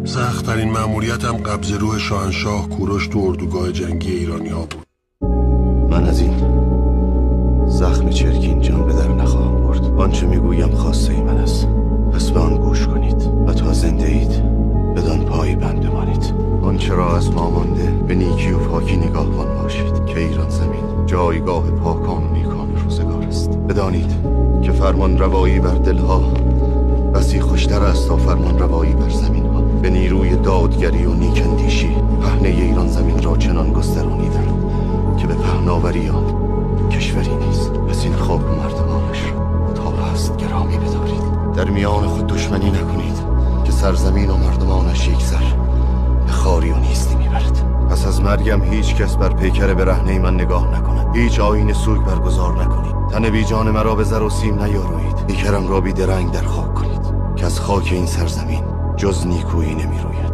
سخت‌ترین مأموریتم قبض روح شاهنشاه کوروش تو اردوگاه جنگی ایرانی‌ها بود. من از این زخم چرکین جان به در نخواهم برد. آنچه میگویم خواسته ای من است، پس به آن گوش کنید و تا زنده اید بدان پای بند بمانید. آنچه را از ما مانده به نیکی و پاکی نگاهبان باشید که ایران زمین جایگاه پاکان و نیکان روزگار است. بدانید که فرمان روایی بر دلها بسی خوشتر است تا فرمان روایی بر زمین ها. به نیروی دادگری و نیکندیشی پهنه ایران زمین را چنان گسترانیدند که به پهناوری آن کشوری نیست. پس این خاک و مردمانش را تا هست گرامی بدارید. در میان خود دشمنی نکنید که سرزمین و مردمانش یک سر به خاری و نیستی میبرد. پس از مرگم هیچ کس بر پیکر برهنه من نگاه نکند. هیچ آیین سوگ برگزار نکنید. تن بی جان مرا به زر و سیم نیارویید. پیکرم را بی درنگ در خاک کنید که از خاک این سرزمین جز نیکویی نمیروید.